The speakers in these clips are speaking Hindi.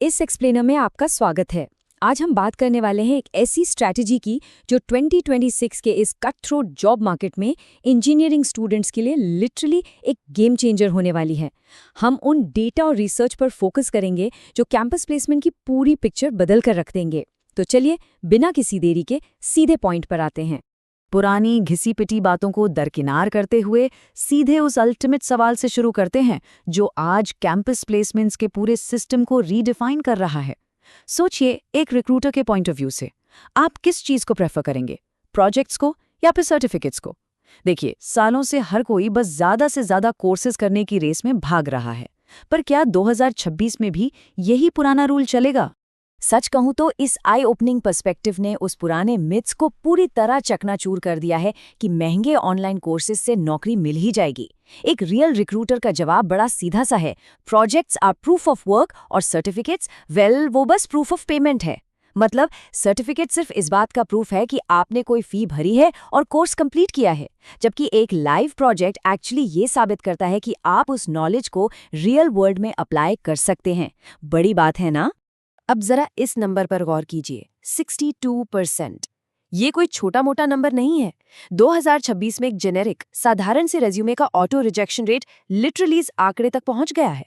इस एक्सप्लेनर में आपका स्वागत है। आज हम बात करने वाले हैं एक ऐसी स्ट्रैटेजी की जो 2026 के इस कट थ्रोट जॉब मार्केट में इंजीनियरिंग स्टूडेंट्स के लिए लिटरली एक गेम चेंजर होने वाली है। हम उन डेटा और रिसर्च पर फोकस करेंगे जो कैंपस प्लेसमेंट की पूरी पिक्चर बदल कर रख देंगे। तो चलिए बिना किसी देरी के सीधे पॉइंट पर आते हैं। पुरानी घिसी-पिटी बातों को दरकिनार करते हुए सीधे उस अल्टीमेट सवाल से शुरू करते हैं जो आज कैंपस प्लेसमेंट्स के पूरे सिस्टम को रीडिफाइन कर रहा है। सोचिए, एक रिक्रूटर के पॉइंट ऑफ व्यू से आप किस चीज़ को प्रेफर करेंगे, प्रोजेक्ट्स को या फिर सर्टिफिकेट्स को? देखिए, सालों से हर कोई बस ज़्यादा से ज़्यादा कोर्सेज करने की रेस में भाग रहा है, पर क्या 2026 में भी यही पुराना रूल चलेगा? सच कहूं तो इस आई ओपनिंग पर्सपेक्टिव ने उस पुराने मिथ्स को पूरी तरह चकनाचूर कर दिया है कि महंगे ऑनलाइन कोर्सेज से नौकरी मिल ही जाएगी। एक रियल रिक्रूटर का जवाब बड़ा सीधा सा है, projects are proof of work और सर्टिफिकेट्स वो बस प्रूफ ऑफ पेमेंट है। मतलब सर्टिफिकेट सिर्फ इस बात का प्रूफ है कि आपने कोई फी भरी है और कोर्स कंप्लीट किया है, जबकि एक लाइव प्रोजेक्ट एक्चुअली ये साबित करता है कि आप उस नॉलेज को रियल वर्ल्ड में अप्लाई कर सकते हैं। बड़ी बात है ना? अब जरा इस नंबर पर गौर कीजिए, 62%। ये कोई छोटा मोटा नंबर नहीं है। 2026 में एक जेनेरिक साधारण से रेज्यूमे का ऑटो रिजेक्शन रेट लिटरली इस आंकड़े तक पहुंच गया है।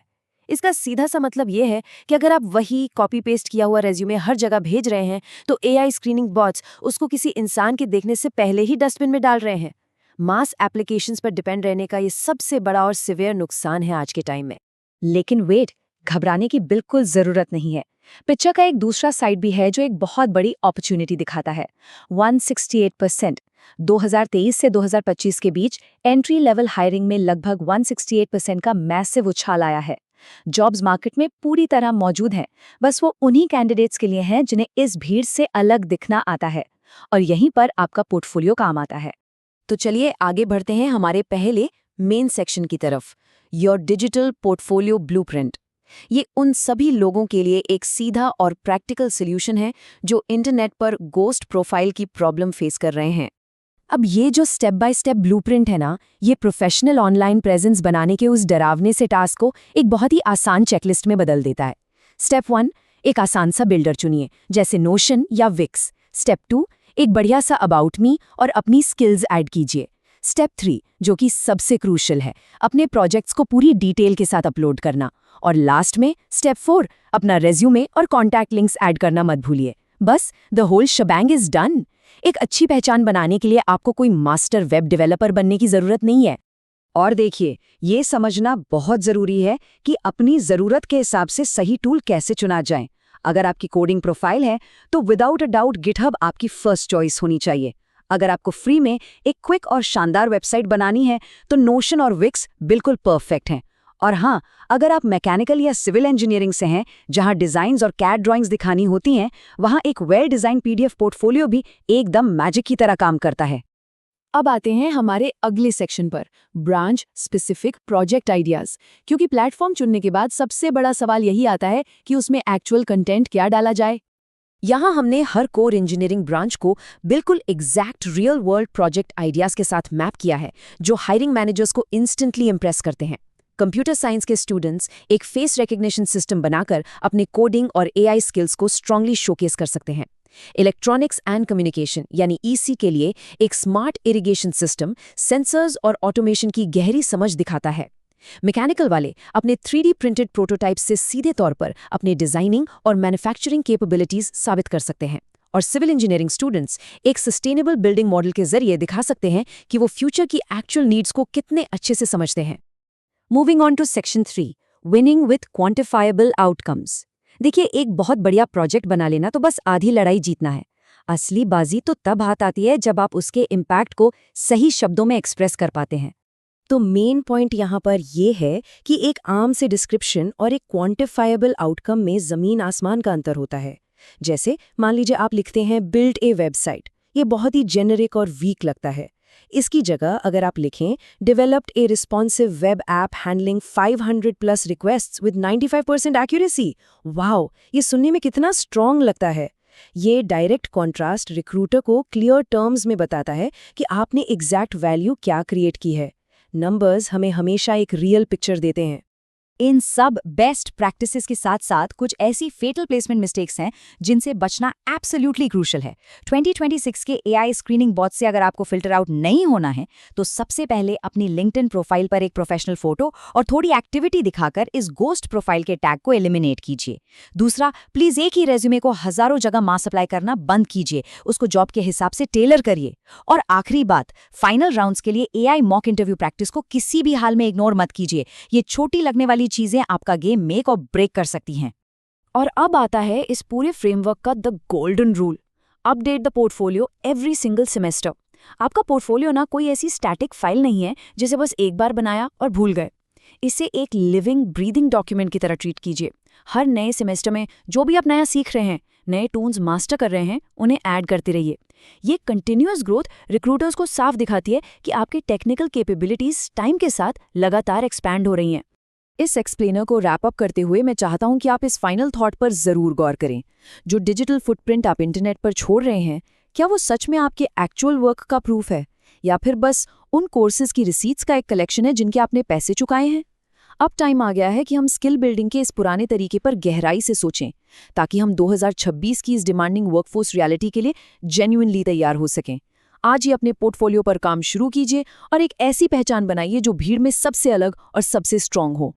इसका सीधा सा मतलब ये है कि अगर आप वही कॉपी पेस्ट किया हुआ रेज्यूमे हर जगह भेज रहे हैं तो एआई स्क्रीनिंग बॉट्स उसको किसी इंसान के देखने से पहले ही डस्टबिन में डाल रहे हैं। मास एप्लीकेशंस पर डिपेंड रहने का ये सबसे बड़ा और सिवियर नुकसान है आज के टाइम में। लेकिन वेट, घबराने की बिल्कुल जरूरत नहीं है। पिक्चर का एक दूसरा साइड भी है जो एक बहुत बड़ी अपॉर्चुनिटी दिखाता है। 168%। 2023 से 2025 के बीच एंट्री लेवल हायरिंग में लगभग 168% का मैसिव उछाल आया है। जॉब्स मार्केट में पूरी तरह मौजूद हैं, बस वो उन्हीं कैंडिडेट्स के लिए हैं जिन्हें इस भीड़ से अलग दिखना आता है, और यहीं पर आपका पोर्टफोलियो काम आता है। तो चलिए आगे बढ़ते हैं हमारे पहले मेन सेक्शन की तरफ, योर डिजिटल पोर्टफोलियो ब्लूप्रिंट। ये उन सभी लोगों के लिए एक सीधा और प्रैक्टिकल सॉल्यूशन है जो इंटरनेट पर गोस्ट प्रोफाइल की प्रॉब्लम फेस कर रहे हैं। अब ये जो स्टेप बाय स्टेप ब्लूप्रिंट है ना, ये प्रोफेशनल ऑनलाइन प्रेजेंस बनाने के उस डरावने से टास्क को एक बहुत ही आसान चेकलिस्ट में बदल देता है। स्टेप 1, एक आसान सा बिल्डर चुनिए, जैसे नोशन या विक्स। स्टेप 2, एक बढ़िया सा अबाउट मी और अपनी स्किल्स ऐड कीजिए। स्टेप 3, जो कि सबसे क्रूशियल है, अपने प्रोजेक्ट्स को पूरी डिटेल के साथ अपलोड करना। और लास्ट में स्टेप 4, अपना रेज्यूमे और कॉन्टैक्ट लिंक्स ऐड करना मत भूलिए। बस the whole shebang is done. एक अच्छी पहचान बनाने के लिए आपको कोई मास्टर वेब डेवलपर बनने की जरूरत नहीं है। और देखिए, ये समझना बहुत ज़रूरी है कि अपनी ज़रूरत के हिसाब से सही टूल कैसे चुना जाए। अगर आपकी कोडिंग प्रोफाइल है तो विदाउट अ डाउट गिटहब आपकी फर्स्ट चॉइस होनी चाहिए। अगर आपको फ्री में एक क्विक और शानदार वेबसाइट बनानी है तो नोशन और विक्स बिल्कुल परफेक्ट हैं। और हाँ, अगर आप मैकेनिकल या सिविल इंजीनियरिंग से हैं, जहां डिज़ाइंस और कैड ड्राइंग्स दिखानी होती हैं, वहां एक वेल डिज़ाइन पीडीएफ पोर्टफोलियो भी एकदम मैजिक की तरह काम करता है। अब आते हैं हमारे अगले सेक्शन पर, ब्रांच स्पेसिफिक प्रोजेक्ट आइडियाज। क्योंकि प्लेटफॉर्म चुनने के बाद सबसे बड़ा सवाल यही आता है कि उसमें एक्चुअल कंटेंट क्या डाला जाए। यहाँ हमने हर कोर इंजीनियरिंग ब्रांच को बिल्कुल exact real world project ideas के साथ मैप किया है, जो हायरिंग मैनेजर्स को इंस्टेंटली इंप्रेस करते हैं। कंप्यूटर साइंस के स्टूडेंट्स एक फेस रिकग्निशन सिस्टम बनाकर अपने कोडिंग और एआई स्किल्स को स्ट्रांगली शोकेस कर सकते हैं। इलेक्ट्रॉनिक्स एंड कम्युनिकेशन यानी ईसी के लिए एक स्मार्ट इरिगेशन सिस्टम सेंसर्स और ऑटोमेशन की गहरी समझ दिखाता है। मैकेनिकल वाले अपने 3D प्रिंटेड प्रोटोटाइप से सीधे तौर पर अपने डिजाइनिंग और मैन्युफैक्चरिंग कैपेबिलिटीज साबित कर सकते हैं। और सिविल इंजीनियरिंग स्टूडेंट्स एक सस्टेनेबल बिल्डिंग मॉडल के जरिए दिखा सकते हैं कि वो फ्यूचर की एक्चुअल नीड्स को कितने अच्छे से समझते हैं। Moving on to section 3, winning with quantifiable outcomes. देखिए, एक बहुत बढ़िया प्रोजेक्ट बना लेना तो बस आधी लड़ाई जीतना है। असली बाजी तो तब हाथ आती है जब आप उसके इम्पैक्ट को सही शब्दों में एक्सप्रेस कर पाते हैं। तो मेन पॉइंट यहाँ पर यह है कि एक आम से डिस्क्रिप्शन और एक क्वांटिफाइबल आउटकम में जमीन आसमान का अंतर होता है। जैसे मान लीजिए आप लिखते हैं बिल्ड ए वेबसाइट, ये बहुत ही जेनरिक और वीक लगता है। इसकी जगह अगर आप लिखें developed A responsive web app handling 500+ requests with 95% accuracy, wow, ये सुनने में कितना स्ट्रॉन्ग लगता है। ये डायरेक्ट कॉन्ट्रास्ट रिक्रूटर को क्लियर टर्म्स में बताता है कि आपने एग्जैक्ट वैल्यू क्या क्रिएट की है। नंबर्स हमें हमेशा एक रियल पिक्चर देते हैं। इन सब बेस्ट प्रैक्टिसेस के साथ साथ कुछ ऐसी फेटल प्लेसमेंट मिस्टेक्स हैं जिनसे बचना एब्सोल्युटली क्रूशियल है। 2026 के एआई स्क्रीनिंग बॉट से अगर आपको फिल्टर आउट नहीं होना है तो सबसे पहले अपनी लिंक्डइन प्रोफाइल पर एक प्रोफेशनल फोटो और थोड़ी एक्टिविटी दिखाकर इस गोस्ट प्रोफाइल के टैग को एलिमिनेट कीजिए। दूसरा, प्लीज एक ही रेज्यूमे को हजारों जगह मास अप्लाई करना बंद कीजिए, उसको जॉब के हिसाब से टेलर करिए। और आखिरी बात, फाइनल राउंड्स के लिए एआई मॉक इंटरव्यू प्रैक्टिस को किसी भी हाल में इग्नोर मत कीजिए। ये छोटी लगने वाली चीजें आपका गेम मेक और ब्रेक कर सकती हैं। और अब आता है इस पूरे फ्रेमवर्क का the golden rule. Update the portfolio every single semester. आपका पोर्टफोलियो ना कोई ऐसी स्टैटिक फाइल नहीं है जिसे बस एक बार बनाया और भूल गए। इसे एक लिविंग ब्रीदिंग डॉक्यूमेंट की तरह ट्रीट कीजिए। हर नए सेमेस्टर में जो भी आप नया सीख रहे हैं, नए टूल्स मास्टर कर रहे हैं, उन्हें ऐड करते रहिए। ये कंटिन्यूअस ग्रोथ रिक्रूटर्स को साफ दिखाती है कि आपकी टेक्निकल कैपेबिलिटीज टाइम के साथ लगातार एक्सपैंड हो रही हैं। इस एक्सप्लेनर को रैप अप करते हुए मैं चाहता हूं कि आप इस फाइनल थॉट पर जरूर गौर करें। जो डिजिटल फुटप्रिंट आप इंटरनेट पर छोड़ रहे हैं, क्या वो सच में आपके एक्चुअल वर्क का प्रूफ है या फिर बस उन कोर्सेज की रिसीट्स का एक कलेक्शन है जिनके आपने पैसे चुकाए हैं? अब टाइम आ गया है कि हम स्किल बिल्डिंग के इस पुराने तरीके पर गहराई से सोचें ताकि हम 2026 की इस डिमांडिंग वर्कफोर्स रियलिटी के लिए जेन्युइनली तैयार हो सकें। आज ही अपने पोर्टफोलियो पर काम शुरू कीजिए और एक ऐसी पहचान बनाइए जो भीड़ में सबसे अलग और सबसे स्ट्रांग हो।